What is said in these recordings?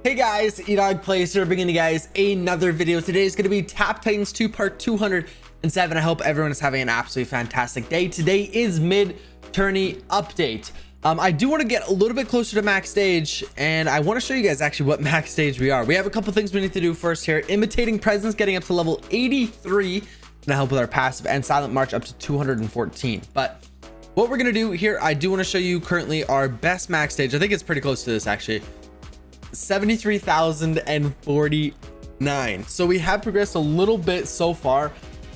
Hey guys, EdogPlays here, bringing you guys another video. Today is going to be Tap Titans 2 part 207. I hope everyone is having an absolutely fantastic day. Today is mid-tourney update. I do want to get a little bit closer to max stage, and I want to show you guys actually what max stage we are. We have a couple things we need to do first here. Imitating Presence getting up to level 83, gonna help with our passive, and Silent March up to 214. But what we're gonna do here, I do want to show you currently our best max stage. I think it's pretty close to this actually. 73,049. So we have progressed a little bit so far.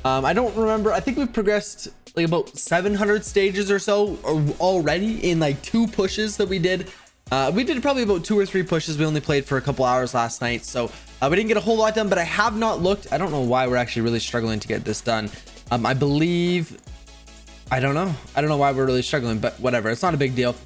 I don't remember, I think we've progressed like about 700 stages or so already in like 2 pushes that we did. We did probably about 2 or 3 pushes. We only played for a couple hours last night, so we didn't get a whole lot done, but I have not looked. I don't know why we're actually really struggling to get this done. I believe, I don't know why we're really struggling, but whatever, it's not a big deal.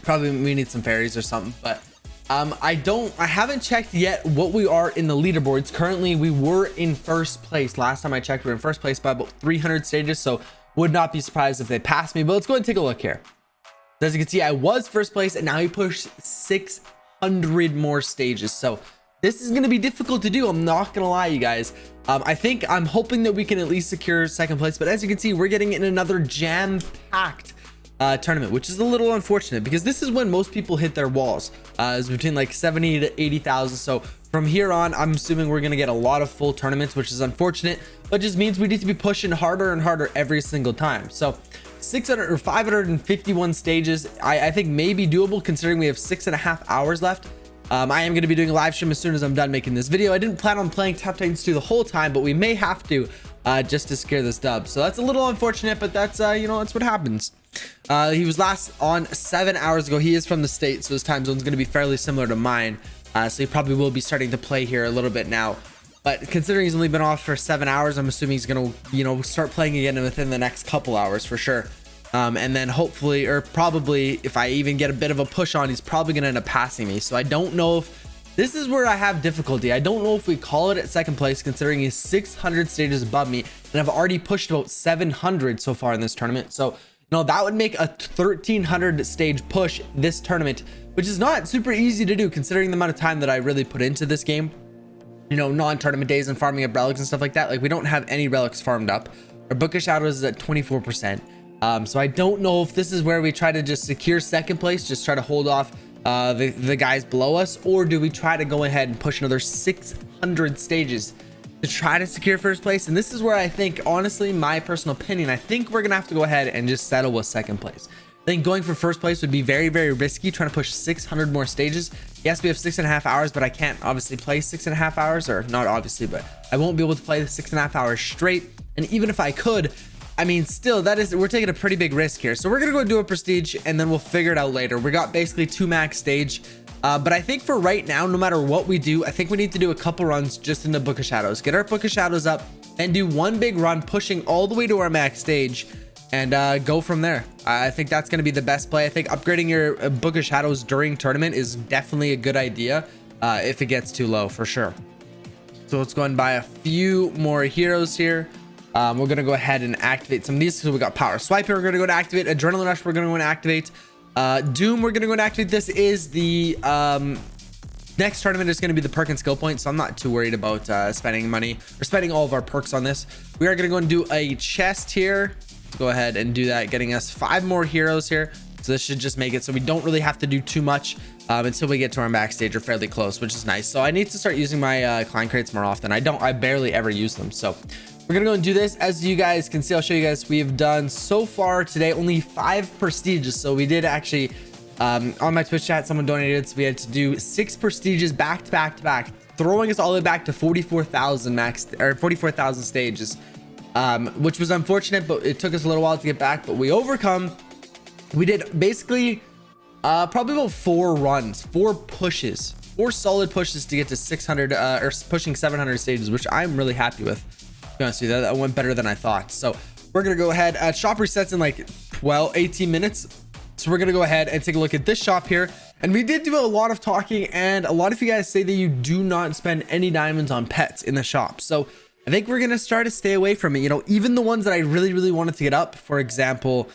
Probably we need some fairies or something, but I haven't checked yet what we are in the leaderboards. Currently we were in first place. Last time I checked, we were in first place by about 300 stages, so would not be surprised if they passed me. But let's go ahead and take a look here. As you can see, I was first place, and now we pushed 600 more stages, so this is going to be difficult to do. I'm not gonna lie, you guys. I'm hoping that we can at least secure second place, but as you can see, we're getting in another jam-packed tournament, which is a little unfortunate because this is when most people hit their walls. Is between like 70 to 80,000. So from here on, I'm assuming we're gonna get a lot of full tournaments, which is unfortunate, but just means we need to be pushing harder and harder every single time. So 600 or 551 stages, I think may be doable considering we have 6.5 hours left. I am going to be doing a live stream as soon as I'm done making this video. I didn't plan on playing Tap Titans 2 the whole time, but we may have to just to secure this dub. So that's a little unfortunate, but that's you know, that's what happens. He was last on 7 hours ago. He is from the States, so his time zone is going to be fairly similar to mine. So he probably will be starting to play here a little bit now. But considering he's only been off for 7 hours, I'm assuming he's going to, you know, start playing again within the next couple hours for sure. And then hopefully, or probably, if I even get a bit of a push on, he's probably going to end up passing me. So I don't know if this is where I have difficulty. I don't know if we call it at second place, considering he's 600 stages above me, and I've already pushed about 700 so far in this tournament. So no, that would make a 1300 stage push this tournament, which is not super easy to do considering the amount of time that I really put into this game. You know, non-tournament days and farming up relics and stuff like that. Like, we don't have any relics farmed up. Our Book of Shadows is at 24%. So I don't know if this is where we try to just secure second place, just try to hold off the guys below us, or do we try to go ahead and push another 600 stages to try to secure first place? And this is where I think, honestly, my personal opinion, I think we're gonna have to go ahead and just settle with second place. I think going for first place would be very, very risky, trying to push 600 more stages. Yes, we have 6.5 hours, but I can't obviously play 6.5 hours, or not obviously, but I won't be able to play the 6.5 hours straight. And even if I could, I mean, still, we're taking a pretty big risk here. So we're gonna go do a prestige, and then we'll figure it out later. We got basically 2 max stage. But I think for right now, no matter what we do, I think we need to do a couple runs just in the Book of Shadows, get our Book of Shadows up, and do one big run pushing all the way to our max stage, and go from there. I think that's going to be the best play. I think upgrading your Book of Shadows during tournament is definitely a good idea if it gets too low, for sure. So let's go and buy a few more heroes here. We're going to go ahead and activate some of these. So we got Power Swipe here, we're going to go and activate. Adrenaline Rush, we're going to go and activate. Doom, we're gonna go and activate. This is the next tournament is going to be the perk and skill point, so I'm not too worried about spending money or spending all of our perks on this. We are going to go and do a chest here. Let's go ahead and do that, getting us 5 more heroes here. So this should just make it so we don't really have to do too much until we get to our max stage. Or fairly close, which is nice. So I need to start using my client crates more often. I barely ever use them, so we're gonna go and do this. As you guys can see, I'll show you guys, we've done so far today only 5 prestiges. So we did actually on my Twitch chat, someone donated, so we had to do 6 prestiges back to back to back, throwing us all the way back to 44,000 max, or 44,000 stages, which was unfortunate, but it took us a little while to get back, but we overcome. We did basically probably about 4 runs, 4 pushes, 4 solid pushes to get to 600 or pushing 700 stages, which I'm really happy with. To be honest with you, that went better than I thought. So we're gonna go ahead. Shop resets in like 18 minutes. So we're gonna go ahead and take a look at this shop here. And we did do a lot of talking, and a lot of you guys say that you do not spend any diamonds on pets in the shop. So I think we're gonna start to stay away from it. You know, even the ones that I really wanted to get up, for example,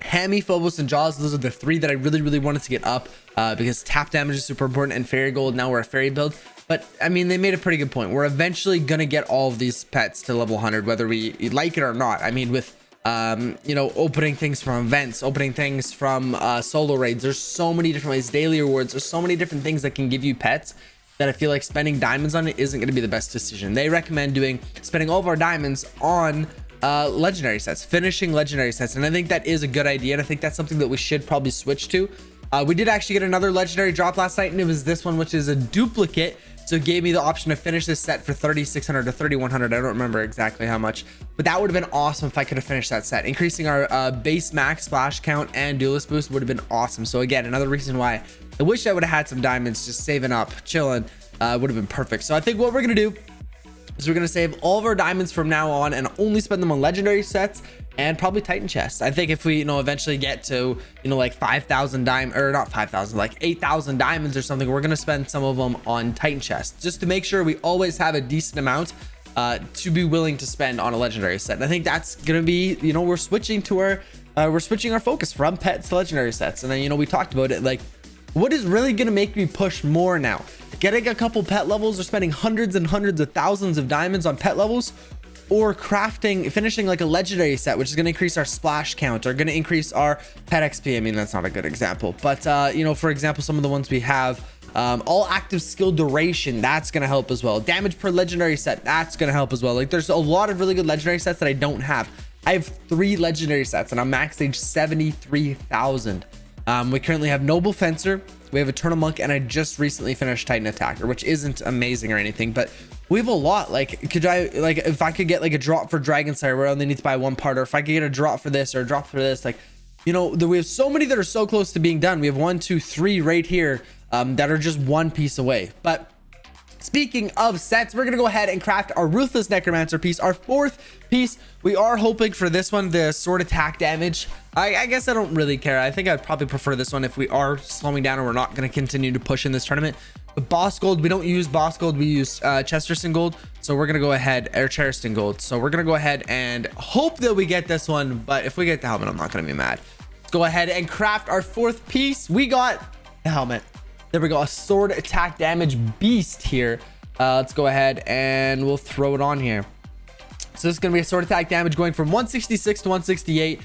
Hammy, Phobos, and Jaws, those are the 3 that I really wanted to get up because tap damage is super important, and fairy gold, now we're a fairy build. But I mean, they made a pretty good point. We're eventually gonna get all of these pets to level 100, whether we like it or not. I mean, with you know, opening things from events, opening things from solo raids, there's so many different ways, daily rewards, there's so many different things that can give you pets that I feel like spending diamonds on it isn't going to be the best decision. They recommend spending all of our diamonds on legendary sets, finishing legendary sets, and I think that is a good idea, and I think that's something that we should probably switch to. We did actually get another legendary drop last night, and it was this one, which is a duplicate, so it gave me the option to finish this set for 3,600 to 3,100. I don't remember exactly how much, but that would have been awesome if I could have finished that set. Increasing our base max splash count and duelist boost would have been awesome. So again, another reason why I wish I would have had some diamonds, just saving up, chilling, would have been perfect. So I think what we're gonna do is we're gonna save all of our diamonds from now on and only spend them on legendary sets and probably Titan chests. I think if we, you know, eventually get to, you know, like 5,000 diamonds, or not 5,000, like 8,000 diamonds or something, we're gonna spend some of them on Titan chests just to make sure we always have a decent amount to be willing to spend on a legendary set. And I think that's gonna be, you know, we're switching our focus from pets to legendary sets. And then, you know, we talked about it, like, what is really going to make me push more now? Getting a couple pet levels or spending hundreds and hundreds of thousands of diamonds on pet levels, or finishing like a legendary set, which is going to increase our splash count or going to increase our pet XP. I mean, that's not a good example, but you know, for example, some of the ones we have, all active skill duration, that's going to help as well. Damage per legendary set, that's going to help as well. Like, there's a lot of really good legendary sets that I don't have. I have 3 legendary sets and I'm max age 73,000. We currently have Noble Fencer, we have Eternal Monk, and I just recently finished Titan Attacker, which isn't amazing or anything, but we have a lot. Like, if I could get like a drop for Dragon Slayer where I only need to buy 1 part, or if I could get a drop for this or a drop for this, like, you know, we have so many that are so close to being done. We have 1, 2, 3 right here that are just 1 piece away. But speaking of sets, we're gonna go ahead and craft our Ruthless Necromancer piece, our 4th piece. We are hoping for this one, the sword attack damage. I guess I don't really care. I think I'd probably prefer this one if we are slowing down and we're not going to continue to push in this tournament. But boss gold, we don't use boss gold, we use Chesterton gold. So we're going to go ahead, or Chesterton gold. So we're going to go ahead and hope that we get this one. But if we get the helmet, I'm not going to be mad. Let's go ahead and craft our 4th piece. We got the helmet. There we go, a sword attack damage beast here. Let's go ahead and we'll throw it on here. So this is going to be a sword attack damage going from 166 to 168.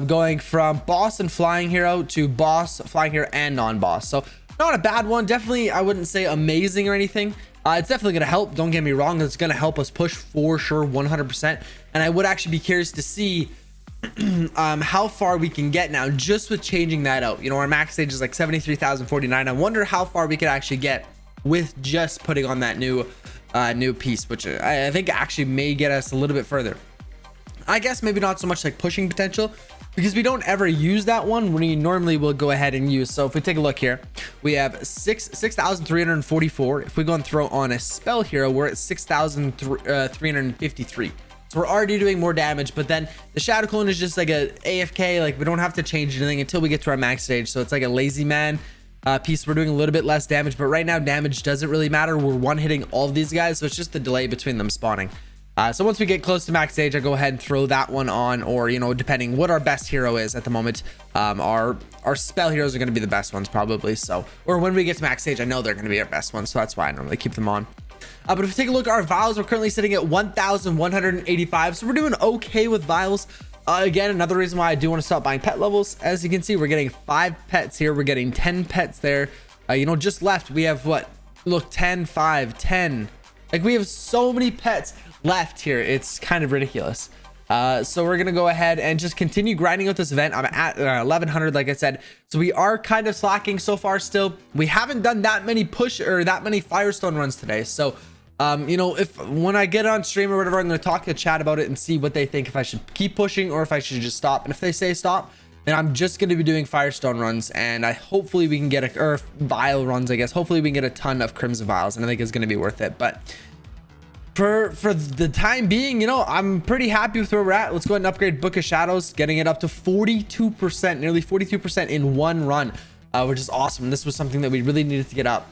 Going from boss and flying hero to boss, flying hero, and non-boss. So not a bad one. Definitely, I wouldn't say amazing or anything. It's definitely going to help. Don't get me wrong. It's going to help us push for sure, 100%. And I would actually be curious to see how far we can get now just with changing that out. You know, our max stage is like 73,049. I wonder how far we could actually get with just putting on that new piece, which I think actually may get us a little bit further. I guess maybe not so much like pushing potential, because we don't ever use that one when we normally will go ahead and use. So if we take a look here, we have 6,344. If we go and throw on a spell hero, we're at 6,353. So we're already doing more damage, but then the Shadow Clone is just like a AFK, like we don't have to change anything until we get to our max stage. So it's like a lazy man piece. We're doing a little bit less damage, but right now damage doesn't really matter. We're one hitting all of these guys, so it's just the delay between them spawning. So once we get close to max stage, I go ahead and throw that one on, or, you know, depending what our best hero is at the moment. Our spell heroes are going to be the best ones probably. So, or when we get to max stage, I know they're going to be our best ones. So that's why I normally keep them on. But if we take a look at our vials, we're currently sitting at 1,185. So we're doing okay with vials. Again, another reason why I do want to stop buying pet levels. As you can see, we're getting 5 pets here. We're getting 10 pets there. You know, just left, we have what? Look, 10, 5, 10. Like, we have so many pets left here. It's kind of ridiculous. So we're gonna go ahead and just continue grinding out this event. I'm at 1,100, like I said. So we are kind of slacking so far still. We haven't done that many Firestone runs today. So you know, when I get on stream or whatever, I'm gonna talk to chat about it and see what they think, if I should keep pushing or if I should just stop. And if they say stop, then I'm just going to be doing Firestone runs, and hopefully we can get or Vial runs, I guess. Hopefully we can get a ton of Crimson Vials, and I think it's going to be worth it. But for the time being, you know, I'm pretty happy with where we're at. Let's go ahead and upgrade Book of Shadows, getting it up to 42%, nearly 42% in one run, which is awesome. This was something that we really needed to get up.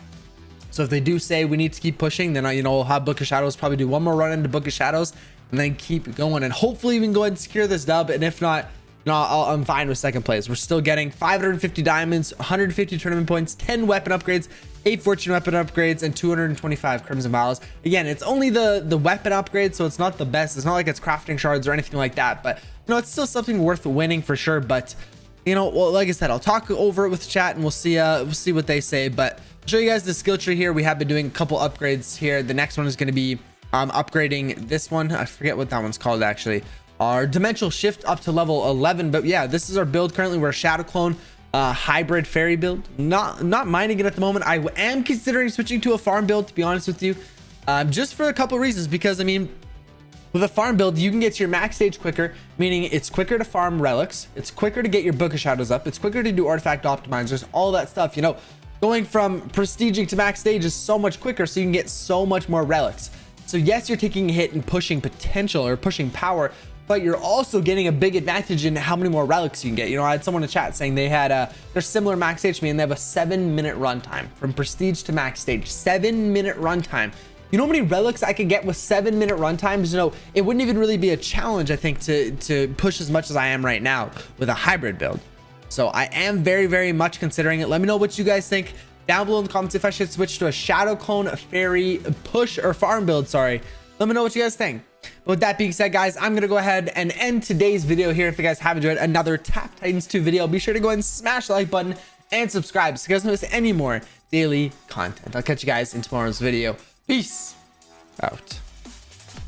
So if they do say we need to keep pushing, then you know, we'll have Book of Shadows, probably do one more run into Book of Shadows, and then keep going. And hopefully we can go ahead and secure this dub. And if not, No, I'm fine with second place. We're still getting 550 diamonds, 150 tournament points, 10 weapon upgrades, 8 fortune weapon upgrades, and 225 crimson vials. Again, it's only the weapon upgrade, so it's not the best. It's not like it's crafting shards or anything like that, but you know, it's still something worth winning for sure. But you know, well, like I said, I'll talk over it with chat and we'll see what they say. But I'll show you guys the skill tree here. We have been doing a couple upgrades here. The next one is going to be upgrading this one. I forget what that one's called actually. Our dimensional shift up to level 11. But yeah, this is our build currently. We're a shadow clone hybrid fairy build. Not minding it at the moment. I am considering switching to a farm build, to be honest with you, just for a couple reasons. Because I mean, with a farm build, you can get to your max stage quicker, meaning it's quicker to farm relics, it's quicker to get your book of shadows up, it's quicker to do artifact optimizers, all that stuff. You know, going from prestiging to max stage is so much quicker, so you can get so much more relics. So yes, you're taking a hit and pushing potential or pushing power, but you're also getting a big advantage in how many more relics you can get. You know, I had someone in chat saying they had they're similar max stage to me, and they have a 7-minute runtime from prestige to max stage. 7-minute runtime. You know how many relics I could get with 7-minute runtimes? You know, it wouldn't even really be a challenge, I think, to push as much as I am right now with a hybrid build. So I am very, very much considering it. Let me know what you guys think down below in the comments if I should switch to a shadow clone, a fairy push, or farm build. Sorry. Let me know what you guys think. But with that being said, guys, I'm going to go ahead and end today's video here. If you guys have enjoyed another Tap Titans 2 video, be sure to go ahead and smash the like button and subscribe so you guys don't miss any more daily content. I'll catch you guys in tomorrow's video. Peace out.